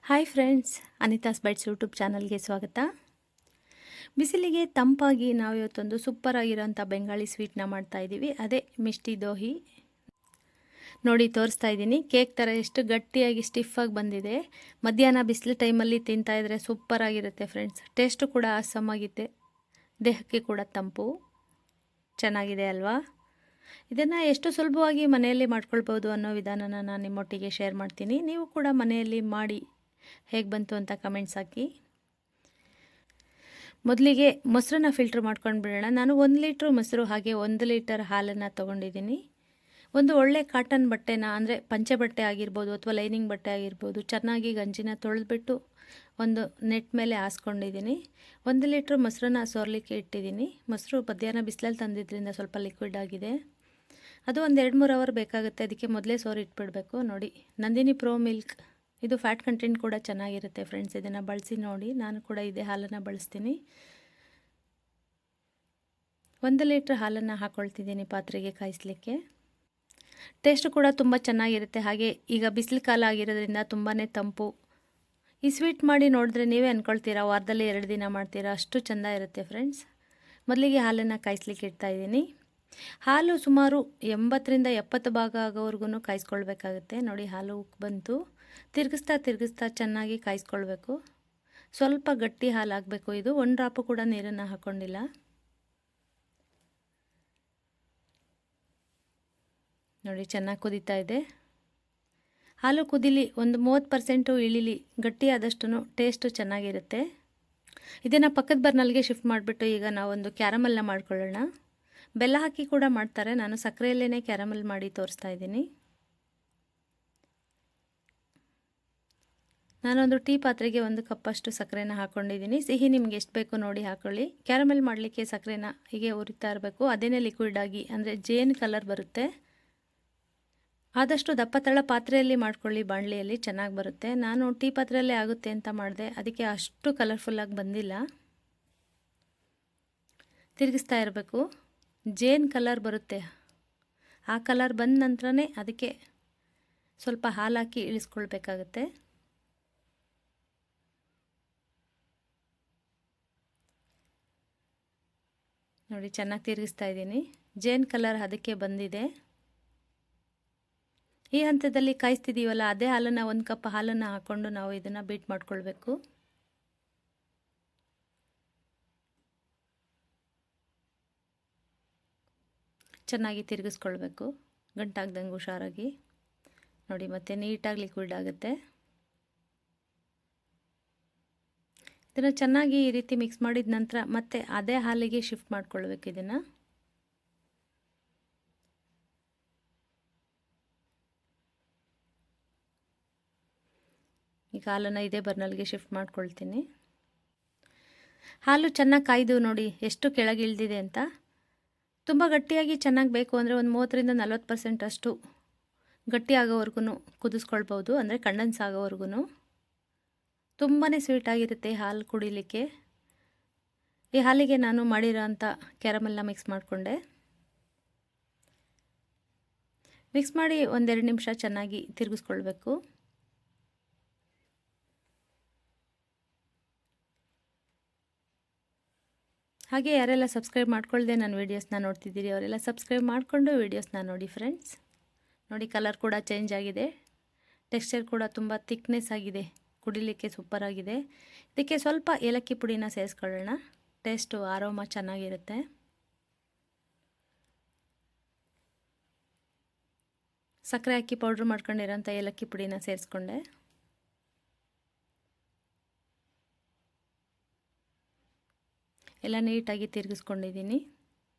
Hi friends, ಅನಿತಾಸ್ bites YouTube ಚಾನಲ್ಗೆ ಸ್ವಾಗತ. ಬಿಸಿಲಿಗೆ ತಂಪಾಗಿ ನಾವು ಇವತ್ತೊಂದು ಸೂಪರ್ ಆಗಿರೋಂಥ ಬೆಂಗಾಳಿ ಸ್ವೀಟ್ನ ಮಾಡ್ತಾಯಿದ್ದೀವಿ. ಅದೇ ಮಿಷ್ಟಿ ದೋಹಿ. ನೋಡಿ ತೋರಿಸ್ತಾ ಇದ್ದೀನಿ. ಕೇಕ್ ಥರ ಎಷ್ಟು ಗಟ್ಟಿಯಾಗಿ ಸ್ಟಿಫಾಗಿ ಬಂದಿದೆ. ಮಧ್ಯಾಹ್ನ ಬಿಸಿಲು ಟೈಮಲ್ಲಿ ತಿಂತಾಯಿದ್ರೆ ಸೂಪರ್ ಆಗಿರುತ್ತೆ ಫ್ರೆಂಡ್ಸ್. ಟೇಸ್ಟು ಕೂಡ ಆಸಮಾಗಿದೆ, ದೇಹಕ್ಕೆ ಕೂಡ ತಂಪು. ಚೆನ್ನಾಗಿದೆ ಅಲ್ವಾ? ಇದನ್ನು ಎಷ್ಟು ಸುಲಭವಾಗಿ ಮನೆಯಲ್ಲಿ ಮಾಡ್ಕೊಳ್ಬೋದು ಅನ್ನೋ ವಿಧಾನನ ನಾನು ನಿಮ್ಮೊಟ್ಟಿಗೆ ಶೇರ್ ಮಾಡ್ತೀನಿ. ನೀವು ಕೂಡ ಮನೆಯಲ್ಲಿ ಮಾಡಿ ಹೇಗೆ ಬಂತು ಅಂತ ಕಮೆಂಟ್ಸ್ ಹಾಕಿ. ಮೊದಲಿಗೆ ಮೊಸರನ್ನ ಫಿಲ್ಟ್ರ್ ಮಾಡ್ಕೊಂಡು ಬಿಡೋಣ. ನಾನು 1 ಲೀಟ್ರ್ ಮೊಸರು ಹಾಗೆ 1 ಲೀಟರ್ ಹಾಲನ್ನು ತೊಗೊಂಡಿದ್ದೀನಿ. ಒಂದು ಒಳ್ಳೆ ಕಾಟನ್ ಬಟ್ಟೆನ, ಅಂದರೆ ಪಂಚೆ ಬಟ್ಟೆ ಆಗಿರ್ಬೋದು ಅಥವಾ ಲೈನಿಂಗ್ ಬಟ್ಟೆ ಆಗಿರ್ಬೋದು, ಚೆನ್ನಾಗಿ ಗಂಜಿನ ತೊಳೆದ್ಬಿಟ್ಟು ಒಂದು ನೆಟ್ ಮೇಲೆ ಹಾಸ್ಕೊಂಡಿದ್ದೀನಿ. 1 ಲೀಟ್ರ್ ಮೊಸರನ್ನ ಸೋರಲಿಕ್ಕೆ ಇಟ್ಟಿದ್ದೀನಿ. ಮೊಸರು ಮಧ್ಯಾಹ್ನ ಬಿಸಿಲಲ್ಲಿ ತಂದಿದ್ದರಿಂದ ಸ್ವಲ್ಪ ಲಿಕ್ವಿಡ್ ಆಗಿದೆ. ಅದು ಒಂದು 2-3 ಅವರ್ ಬೇಕಾಗುತ್ತೆ. ಅದಕ್ಕೆ ಮೊದಲೇ ಸೋರಿ ಇಟ್ಬಿಡಬೇಕು. ನೋಡಿ, ನಂದಿನಿ ಪ್ರೋ ಮಿಲ್ಕ್, ಇದು ಫ್ಯಾಟ್ ಕಂಟೆಂಟ್ ಕೂಡ ಚೆನ್ನಾಗಿರುತ್ತೆ ಫ್ರೆಂಡ್ಸ್. ಇದನ್ನು ಬಳಸಿ ನೋಡಿ. ನಾನು ಕೂಡ ಇದೇ ಹಾಲನ್ನು ಬಳಸ್ತೀನಿ. 1 ಲೀಟ್ರ್ ಹಾಲನ್ನು ಹಾಕ್ಕೊಳ್ತಿದ್ದೀನಿ ಪಾತ್ರೆಗೆ ಕಾಯಿಸಲಿಕ್ಕೆ. ಟೇಸ್ಟು ಕೂಡ ತುಂಬ ಚೆನ್ನಾಗಿರುತ್ತೆ. ಹಾಗೆ ಈಗ ಬಿಸಿಲು ಕಾಲ ಆಗಿರೋದ್ರಿಂದ ತುಂಬಾ ತಂಪು. ಈ ಸ್ವೀಟ್ ಮಾಡಿ ನೋಡಿದ್ರೆ ನೀವೇ ಅಂದ್ಕೊಳ್ತೀರಾ ವಾರದಲ್ಲಿ 2 ದಿನ ಮಾಡ್ತೀರಾ, ಅಷ್ಟು ಚೆಂದ ಇರುತ್ತೆ ಫ್ರೆಂಡ್ಸ್. ಮೊದಲಿಗೆ ಹಾಲನ್ನು ಕಾಯಿಸ್ಲಿಕ್ಕೆ ಇಡ್ತಾಯಿದ್ದೀನಿ. ಹಾಲು ಸುಮಾರು 80ರಿಂದ 70 ಭಾಗ ಆಗೋವರೆಗೂ ಕಾಯಿಸ್ಕೊಳ್ಬೇಕಾಗುತ್ತೆ. ನೋಡಿ, ಹಾಲು ಉಕ್ಕಿ ಬಂತು. ತಿರುಗಿಸ್ತಾ ಚೆನ್ನಾಗಿ ಕಾಯಿಸ್ಕೊಳ್ಬೇಕು. ಸ್ವಲ್ಪ ಗಟ್ಟಿ ಹಾಲು ಆಗಬೇಕು. ಇದು 1 ಡ್ರಾಪು ಕೂಡ ನೀರನ್ನು ಹಾಕ್ಕೊಂಡಿಲ್ಲ. ನೋಡಿ, ಚೆನ್ನಾಗಿ ಕುದೀತಾ ಇದೆ. ಹಾಲು ಕುದಿಲಿ, ಒಂದು 30% ಇಳಿಲಿ, ಗಟ್ಟಿಯಾದಷ್ಟು ಟೇಸ್ಟು ಚೆನ್ನಾಗಿರುತ್ತೆ. ಇದನ್ನು ಪಕ್ಕದ ಬರ್ನಲ್ಗೆ ಶಿಫ್ಟ್ ಮಾಡಿಬಿಟ್ಟು ಈಗ ನಾವೊಂದು ಕ್ಯಾರಮಲ್ನ ಮಾಡ್ಕೊಳ್ಳೋಣ. ಬೆಲ್ಲ ಹಾಕಿ ಕೂಡ ಮಾಡ್ತಾರೆ. ನಾನು ಸಕ್ಕರೆಯಲ್ಲೇ ಕ್ಯಾರಮಲ್ ಮಾಡಿ ತೋರಿಸ್ತಾ ಇದ್ದೀನಿ. ನಾನೊಂದು ಟೀ ಪಾತ್ರೆಗೆ 1 ಕಪ್ಪಷ್ಟು ಸಕ್ಕರೆನ ಹಾಕ್ಕೊಂಡಿದ್ದೀನಿ. ಸಿಹಿ ನಿಮ್ಗೆ ಎಷ್ಟು ಬೇಕು ನೋಡಿ ಹಾಕ್ಕೊಳ್ಳಿ. ಕ್ಯಾರಮೆಲ್ ಮಾಡಲಿಕ್ಕೆ ಸಕ್ಕರೆನ ಹೀಗೆ ಉರಿತಾ ಇರಬೇಕು. ಅದೇನೇ ಲಿಕ್ವಿಡ್ ಆಗಿ, ಅಂದರೆ ಜೇನು ಕಲರ್ ಬರುತ್ತೆ. ಆದಷ್ಟು ದಪ್ಪ ತಳ ಪಾತ್ರೆಯಲ್ಲಿ ಮಾಡ್ಕೊಳ್ಳಿ, ಬಾಣಲಿಯಲ್ಲಿ ಚೆನ್ನಾಗಿ ಬರುತ್ತೆ. ನಾನು ಟೀ ಪಾತ್ರೆಯಲ್ಲೇ ಆಗುತ್ತೆ ಅಂತ ಮಾಡಿದೆ, ಅದಕ್ಕೆ ಅಷ್ಟು ಕಲರ್ಫುಲ್ಲಾಗಿ ಬಂದಿಲ್ಲ. ತಿರುಗಿಸ್ತಾ ಇರಬೇಕು. ಜೇನು ಕಲರ್ ಬರುತ್ತೆ. ಆ ಕಲರ್ ಬಂದ ನಂತರನೇ ಅದಕ್ಕೆ ಸ್ವಲ್ಪ ಹಾಲು ಹಾಕಿ ಇಳಿಸ್ಕೊಳ್ಬೇಕಾಗತ್ತೆ. ನೋಡಿ, ಚೆನ್ನಾಗಿ ತಿರುಗಿಸ್ತಾ ಇದ್ದೀನಿ. ಜೇನು ಕಲರ್ ಅದಕ್ಕೆ ಬಂದಿದೆ. ಈ ಹಂತದಲ್ಲಿ ಕಾಯಿಸ್ತಿದ್ದೀವಲ್ಲ, ಅದೇ ಹಾಲನ್ನು 1 ಕಪ್ ಹಾಲನ್ನು ಹಾಕ್ಕೊಂಡು ನಾವು ಇದನ್ನು ಬೀಟ್ ಮಾಡ್ಕೊಳ್ಬೇಕು. ಚೆನ್ನಾಗಿ ತಿರುಗಿಸ್ಕೊಳ್ಬೇಕು, ಗಂಟಾಗ್ದಂಗೆ ಹುಷಾರಾಗಿ. ನೋಡಿ, ಮತ್ತೆ ನೀಟಾಗಿ ಲಿಕ್ವಿಡ್ ಆಗುತ್ತೆ. ಇದನ್ನು ಚೆನ್ನಾಗಿ ಈ ರೀತಿ ಮಿಕ್ಸ್ ಮಾಡಿದ ನಂತರ ಮತ್ತೆ ಅದೇ ಹಾಲಿಗೆ ಶಿಫ್ಟ್ ಮಾಡ್ಕೊಳ್ಬೇಕು. ಇದನ್ನು ಈಗ ಹಾಲನ್ನು ಇದೇ ಬರ್ನಲ್ಗೆ ಶಿಫ್ಟ್ ಮಾಡ್ಕೊಳ್ತೀನಿ. ಹಾಲು ಚೆನ್ನಾಗಿ ಕಾಯ್ದು ನೋಡಿ ಎಷ್ಟು ಕೆಳಗೆ ಇಳಿದಿದೆ ಅಂತ. ತುಂಬ ಗಟ್ಟಿಯಾಗಿ ಚೆನ್ನಾಗಿ ಬೇಕು ಅಂದರೆ ಒಂದು 30ರಿಂದ 40% ಅಷ್ಟು ಗಟ್ಟಿ ಆಗೋವರೆಗೂ ಕುದಿಸ್ಕೊಳ್ಬೋದು, ಅಂದರೆ ಕಂಡೆನ್ಸ್ ಆಗೋವರೆಗೂ. ತುಂಬಾ ಸ್ವೀಟಾಗಿರುತ್ತೆ ಹಾಲು ಕುಡಿಲಿಕ್ಕೆ. ಈ ಹಾಲಿಗೆ ನಾನು ಮಾಡಿರೋ ಅಂಥ ಕ್ಯಾರಮೆಲ್ನ ಮಿಕ್ಸ್ ಮಾಡಿಕೊಂಡೆ. ಮಿಕ್ಸ್ ಮಾಡಿ 1-2 ನಿಮಿಷ ಚೆನ್ನಾಗಿ ತಿರುಗಿಸ್ಕೊಳ್ಬೇಕು. ಹಾಗೆ ಯಾರೆಲ್ಲ ಸಬ್ಸ್ಕ್ರೈಬ್ ಮಾಡ್ಕೊಳ್ಳದೆ ನನ್ನ ವೀಡಿಯೋಸ್ನ ನೋಡ್ತಿದ್ದೀರಿ ಅವರೆಲ್ಲ ಸಬ್ಸ್ಕ್ರೈಬ್ ಮಾಡಿಕೊಂಡು ವೀಡಿಯೋಸ್ನ ನೋಡಿ ಫ್ರೆಂಡ್ಸ್. ನೋಡಿ, ಕಲರ್ ಕೂಡ ಚೇಂಜ್ ಆಗಿದೆ. ಟೆಕ್ಸ್ಚರ್ ಕೂಡ ತುಂಬ ಥಿಕ್ನೆಸ್ ಆಗಿದೆ. ಕುಡಿಲಿಕ್ಕೆ ಸೂಪರ್ ಆಗಿದೆ. ಇದಕ್ಕೆ ಸ್ವಲ್ಪ ಏಲಕ್ಕಿ ಪುಡಿನ ಸೇರಿಸ್ಕೊಳ್ಳೋಣ. ಟೇಸ್ಟು ಆರೋಮ ಚೆನ್ನಾಗಿರುತ್ತೆ. ಸಕ್ಕರೆ ಹಾಕಿ ಪೌಡ್ರ್ ಮಾಡ್ಕೊಂಡಿರೋಂಥ ಏಲಕ್ಕಿ ಪುಡಿನ ಸೇರಿಸ್ಕೊಂಡೆ. ಎಲ್ಲ ನೀಟಾಗಿ ತಿರುಗಿಸ್ಕೊಂಡಿದ್ದೀನಿ.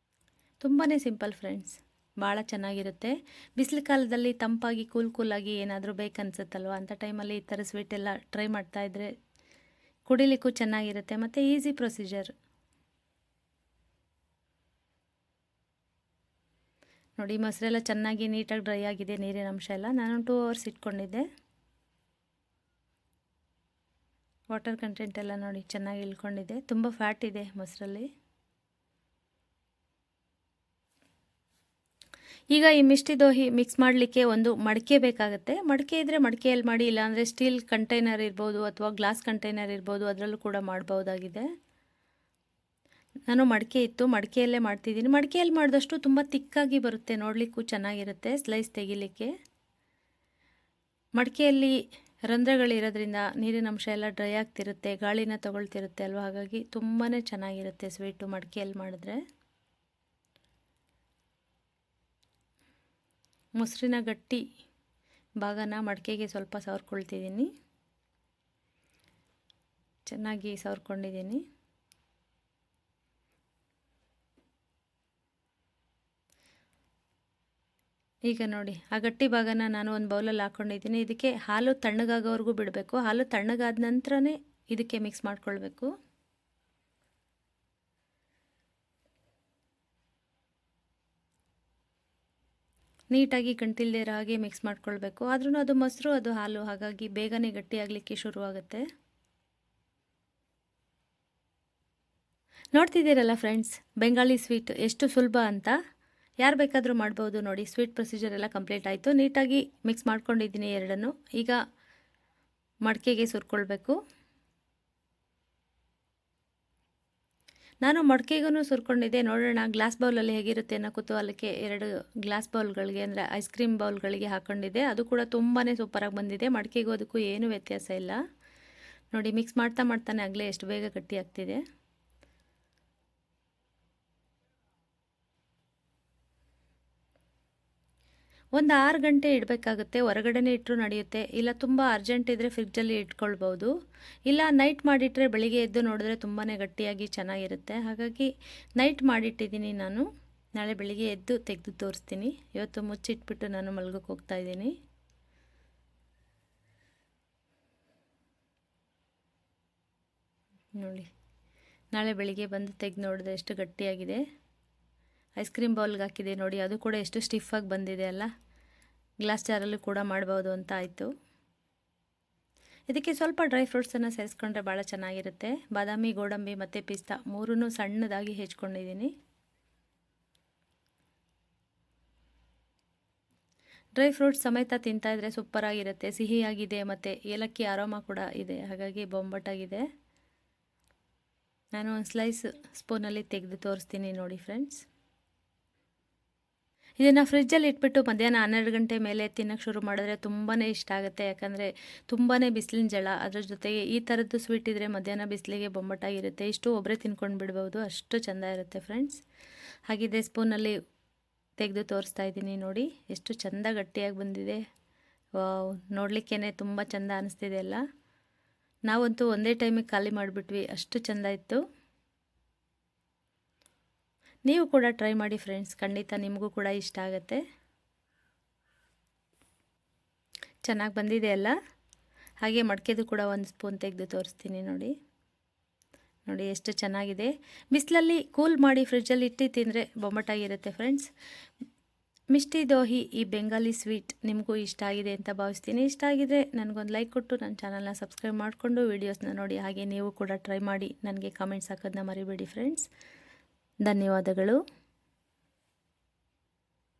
ತುಂಬಾ ಸಿಂಪಲ್ ಫ್ರೆಂಡ್ಸ್, ಭಾಳ ಚೆನ್ನಾಗಿರುತ್ತೆ. ಬಿಸಿಲು ಕಾಲದಲ್ಲಿ ತಂಪಾಗಿ ಕೂಲಾಗಿ ಏನಾದರೂ ಬೇಕನ್ಸುತ್ತಲ್ವ, ಅಂಥ ಟೈಮಲ್ಲಿ ಈ ಥರ ಸ್ವೀಟ್ ಎಲ್ಲ ಟ್ರೈ ಮಾಡ್ತಾಯಿದ್ರೆ ಕುಡಿಲಿಕ್ಕೂ ಚೆನ್ನಾಗಿರುತ್ತೆ ಮತ್ತು ಈಸಿ ಪ್ರೊಸೀಜರ್. ನೋಡಿ, ಮೊಸರೆಲ್ಲ ಚೆನ್ನಾಗಿ ನೀಟಾಗಿ ಡ್ರೈ ಆಗಿದೆ, ನೀರಿನ ಅಂಶ ಎಲ್ಲ. ನಾನು 2 ಅವರ್ಸ್ ಇಟ್ಕೊಂಡಿದ್ದೆ. ವಾಟರ್ ಕಂಟೆಂಟ್ ಎಲ್ಲ ನೋಡಿ ಚೆನ್ನಾಗಿ ಇಳ್ಕೊಂಡಿದೆ. ತುಂಬ ಫ್ಯಾಟ್ ಇದೆ ಮೊಸರಲ್ಲಿ. ಈಗ ಈ ಮಿಷ್ಟಿ ದೋಹಿ ಮಿಕ್ಸ್ ಮಾಡಲಿಕ್ಕೆ ಒಂದು ಮಡಿಕೆ ಬೇಕಾಗುತ್ತೆ. ಮಡಿಕೆ ಇದ್ದರೆ ಮಡಿಕೆಯಲ್ಲಿ ಮಾಡಿ, ಇಲ್ಲಾಂದರೆ ಸ್ಟೀಲ್ ಕಂಟೈನರ್ ಇರ್ಬೋದು ಅಥವಾ ಗ್ಲಾಸ್ ಕಂಟೈನರ್ ಇರ್ಬೋದು, ಅದರಲ್ಲೂ ಕೂಡ ಮಾಡ್ಬೋದಾಗಿದೆ. ನಾನು ಮಡಿಕೆ ಇತ್ತು, ಮಡಿಕೆಯಲ್ಲೇ ಮಾಡ್ತಿದ್ದೀನಿ. ಮಡಿಕೆಯಲ್ಲಿ ಮಾಡಿದಷ್ಟು ತುಂಬ ತಿಕ್ಕಾಗಿ ಬರುತ್ತೆ, ನೋಡಲಿಕ್ಕೂ ಚೆನ್ನಾಗಿರುತ್ತೆ ಸ್ಲೈಸ್ ತೆಗಿಲಿಕ್ಕೆ. ಮಡಿಕೆಯಲ್ಲಿ ರಂಧ್ರಗಳಿರೋದ್ರಿಂದ ನೀರಿನ ಅಂಶ ಎಲ್ಲ ಡ್ರೈ ಆಗ್ತಿರುತ್ತೆ, ಗಾಳಿನ ತಗೊಳ್ತಿರುತ್ತೆ ಅಲ್ವ, ಹಾಗಾಗಿ ತುಂಬಾ ಚೆನ್ನಾಗಿರುತ್ತೆ ಸ್ವೀಟು ಮಡಿಕೆಯಲ್ಲಿ ಮಾಡಿದ್ರೆ. ಮೊಸರಿನ ಗಟ್ಟಿ ಭಾಗನ ಮಡಿಕೆಗೆ ಸ್ವಲ್ಪ ಸವರ್ಕೊಳ್ತಿದ್ದೀನಿ. ಚೆನ್ನಾಗಿ ಸವರ್ಕೊಂಡಿದ್ದೀನಿ. ಈಗ ನೋಡಿ, ಆ ಗಟ್ಟಿ ಭಾಗನ ನಾನು ಒಂದು ಬೌಲಲ್ಲಿ ಹಾಕ್ಕೊಂಡಿದ್ದೀನಿ. ಇದಕ್ಕೆ ಹಾಲು ತಣ್ಣಗಾಗೋವರೆಗೂ ಬಿಡಬೇಕು. ಹಾಲು ತಣ್ಣಗಾದ ನಂತರನೇ ಇದಕ್ಕೆ ಮಿಕ್ಸ್ ಮಾಡ್ಕೊಳ್ಬೇಕು. ನೀಟಾಗಿ ಗಂಟಿಲ್ದೇ ಇರೋ ಹಾಗೆ ಮಿಕ್ಸ್ ಮಾಡ್ಕೊಳ್ಬೇಕು. ಆದ್ರೂ ಅದು ಮೊಸರು, ಅದು ಹಾಲು, ಹಾಗಾಗಿ ಬೇಗನೆ ಗಟ್ಟಿಯಾಗಲಿಕ್ಕೆ ಶುರುವಾಗುತ್ತೆ. ನೋಡ್ತಿದ್ದೀರಲ್ಲ ಫ್ರೆಂಡ್ಸ್, ಬೆಂಗಾಳಿ ಸ್ವೀಟ್ ಎಷ್ಟು ಸುಲಭ ಅಂತ. ಯಾರು ಬೇಕಾದರೂ ಮಾಡ್ಬೋದು ನೋಡಿ. ಸ್ವೀಟ್ ಪ್ರೊಸೀಜರ್ ಎಲ್ಲ ಕಂಪ್ಲೀಟ್ ಆಯಿತು. ನೀಟಾಗಿ ಮಿಕ್ಸ್ ಮಾಡ್ಕೊಂಡಿದ್ದೀನಿ ಎರಡನ್ನು. ಈಗ ಮಡಿಕೆಗೆ ಸುರ್ಕೊಳ್ಬೇಕು. ನಾನು ಮಡಿಕೆಗೂ ಸುರ್ಕೊಂಡಿದ್ದೆ. ನೋಡೋಣ ಗ್ಲಾಸ್ ಬೌಲಲ್ಲಿ ಹೇಗಿರುತ್ತೆ ಅನ್ನೋ ಕುತೂಹಲಕ್ಕೆ 2 ಗ್ಲಾಸ್ ಬೌಲ್ಗಳಿಗೆ, ಅಂದರೆ ಐಸ್ ಕ್ರೀಮ್ ಬೌಲ್ಗಳಿಗೆ ಹಾಕ್ಕೊಂಡಿದ್ದೆ. ಅದು ಕೂಡ ತುಂಬಾ ಸೂಪರಾಗಿ ಬಂದಿದೆ. ಮಡಿಕೆಗೂ ಅದಕ್ಕೂ ಏನೂ ವ್ಯತ್ಯಾಸ ಇಲ್ಲ ನೋಡಿ. ಮಿಕ್ಸ್ ಮಾಡ್ತಾನೆ ಆಗಲೇ ಎಷ್ಟು ಬೇಗ ಗಟ್ಟಿ ಆಗ್ತಿದೆ. ಒಂದು 6 ಗಂಟೆ ಇಡಬೇಕಾಗುತ್ತೆ. ಹೊರಗಡೆನೇ ಇಟ್ಟರು ನಡೆಯುತ್ತೆ, ಇಲ್ಲ ತುಂಬ ಅರ್ಜೆಂಟ್ ಇದ್ದರೆ ಫ್ರಿಡ್ಜಲ್ಲಿ ಇಟ್ಕೊಳ್ಬೋದು. ಇಲ್ಲ ನೈಟ್ ಮಾಡಿಟ್ರೆ ಬೆಳಿಗ್ಗೆ ಎದ್ದು ನೋಡಿದ್ರೆ ತುಂಬಾ ಗಟ್ಟಿಯಾಗಿ ಚೆನ್ನಾಗಿರುತ್ತೆ. ಹಾಗಾಗಿ ನೈಟ್ ಮಾಡಿಟ್ಟಿದ್ದೀನಿ ನಾನು. ನಾಳೆ ಬೆಳಿಗ್ಗೆ ಎದ್ದು ತೆಗೆದು ತೋರಿಸ್ತೀನಿ. ಇವತ್ತು ಮುಚ್ಚಿಟ್ಬಿಟ್ಟು ನಾನು ಮಲ್ಗೋಕ್ಕೆ ಹೋಗ್ತಾಯಿದ್ದೀನಿ. ನೋಡಿ, ನಾಳೆ ಬೆಳಿಗ್ಗೆ ಬಂದು ತೆಗೆದು ನೋಡಿದ್ರೆ ಎಷ್ಟು ಗಟ್ಟಿಯಾಗಿದೆ. ಐಸ್ ಕ್ರೀಮ್ ಬೌಲ್ಗೆ ಹಾಕಿದೆ ನೋಡಿ, ಅದು ಕೂಡ ಎಷ್ಟು ಸ್ಟಿಫಾಗಿ ಬಂದಿದೆ ಅಲ್ಲ. ಗ್ಲಾಸ್ ಜಾರಲ್ಲೂ ಕೂಡ ಮಾಡ್ಬೋದು ಅಂತ ಆಯಿತು. ಇದಕ್ಕೆ ಸ್ವಲ್ಪ ಡ್ರೈ ಫ್ರೂಟ್ಸನ್ನು ಸೇರಿಸ್ಕೊಂಡ್ರೆ ಭಾಳ ಚೆನ್ನಾಗಿರುತ್ತೆ. ಬಾದಾಮಿ, ಗೋಡಂಬಿ ಮತ್ತು ಪಿಸ್ತಾ 3 ಸಣ್ಣದಾಗಿ ಹೆಚ್ಕೊಂಡಿದ್ದೀನಿ. ಡ್ರೈ ಫ್ರೂಟ್ಸ್ ಸಮೇತ ತಿಂತಾಯಿದ್ರೆ ಸೂಪರಾಗಿರುತ್ತೆ. ಸಿಹಿಯಾಗಿದೆ ಮತ್ತು ಏಲಕ್ಕಿ ಆರೋಮ ಕೂಡ ಇದೆ, ಹಾಗಾಗಿ ಬೊಂಬಟ್ಟಾಗಿದೆ. ನಾನು ಒಂದು ಸ್ಲೈಸ್ ಸ್ಪೂನಲ್ಲಿ ತೆಗೆದು ತೋರಿಸ್ತೀನಿ ನೋಡಿ ಫ್ರೆಂಡ್ಸ್. ಇದನ್ನು ಫ್ರಿಜ್ಜಲ್ಲಿ ಇಟ್ಬಿಟ್ಟು ಮಧ್ಯಾಹ್ನ 12 ಗಂಟೆ ಮೇಲೆ ತಿನ್ನೋಕ್ಕೆ ಶುರು ಮಾಡಿದ್ರೆ ತುಂಬಾ ಇಷ್ಟ ಆಗುತ್ತೆ. ಯಾಕಂದರೆ ತುಂಬಾ ಬಿಸಿಲಿನ ಜಳ, ಅದ್ರ ಜೊತೆಗೆ ಈ ಥರದ್ದು ಸ್ವೀಟ್ ಇದ್ದರೆ ಮಧ್ಯಾಹ್ನ ಬಿಸಿಲಿಗೆ ಬೊಂಬಟ್ಟಾಗಿರುತ್ತೆ. ಇಷ್ಟು ಒಬ್ಬರೇ ತಿನ್ಕೊಂಡು ಬಿಡ್ಬೋದು, ಅಷ್ಟು ಚೆಂದ ಇರುತ್ತೆ ಫ್ರೆಂಡ್ಸ್. ಹಾಗಿದ್ರೆ ಸ್ಪೂನಲ್ಲಿ ತೆಗೆದು ತೋರಿಸ್ತಾ ಇದ್ದೀನಿ ನೋಡಿ, ಎಷ್ಟು ಚೆಂದ ಗಟ್ಟಿಯಾಗಿ ಬಂದಿದೆ. ನೋಡಲಿಕ್ಕೇ ತುಂಬ ಚೆಂದ ಅನ್ನಿಸ್ತಿದೆ ಅಲ್ಲ. ನಾವಂತೂ ಒಂದೇ ಟೈಮಿಗೆ ಖಾಲಿ ಮಾಡಿಬಿಟ್ವಿ, ಅಷ್ಟು ಚೆಂದ ಇತ್ತು. ನೀವು ಕೂಡ ಟ್ರೈ ಮಾಡಿ ಫ್ರೆಂಡ್ಸ್, ಖಂಡಿತ ನಿಮಗೂ ಕೂಡ ಇಷ್ಟ ಆಗುತ್ತೆ. ಚೆನ್ನಾಗಿ ಬಂದಿದೆ ಅಲ್ಲ. ಹಾಗೆ ಮಡಿಕೆದು ಕೂಡ ಒಂದು ಸ್ಪೂನ್ ತೆಗೆದು ತೋರಿಸ್ತೀನಿ ನೋಡಿ. ನೋಡಿ ಎಷ್ಟು ಚೆನ್ನಾಗಿದೆ. ಬಿಸಿಲಲ್ಲಿ ಕೂಲ್ ಮಾಡಿ ಫ್ರಿಡ್ಜಲ್ಲಿ ಇಟ್ಟು ತಿಂದರೆ ಬೊಂಬಟ್ಟಾಗಿರುತ್ತೆ ಫ್ರೆಂಡ್ಸ್. ಮಿಷ್ಟಿ ದೋಹಿ, ಈ ಬೆಂಗಾಲಿ ಸ್ವೀಟ್ ನಿಮಗೂ ಇಷ್ಟ ಆಗಿದೆ ಅಂತ ಭಾವಿಸ್ತೀನಿ. ಇಷ್ಟ ಆಗಿದ್ರೆ ನನಗೊಂದು ಲೈಕ್ ಕೊಟ್ಟು ನನ್ನ ಚಾನಲ್ನ ಸಬ್ಸ್ಕ್ರೈಬ್ ಮಾಡಿಕೊಂಡು ವೀಡಿಯೋಸ್ನ ನೋಡಿ. ಹಾಗೆ ನೀವು ಕೂಡ ಟ್ರೈ ಮಾಡಿ ನನಗೆ ಕಾಮೆಂಟ್ಸ್ ಹಾಕೋದನ್ನ ಮರಿಬೇಡಿ ಫ್ರೆಂಡ್ಸ್. ಧನ್ಯವಾದಗಳು.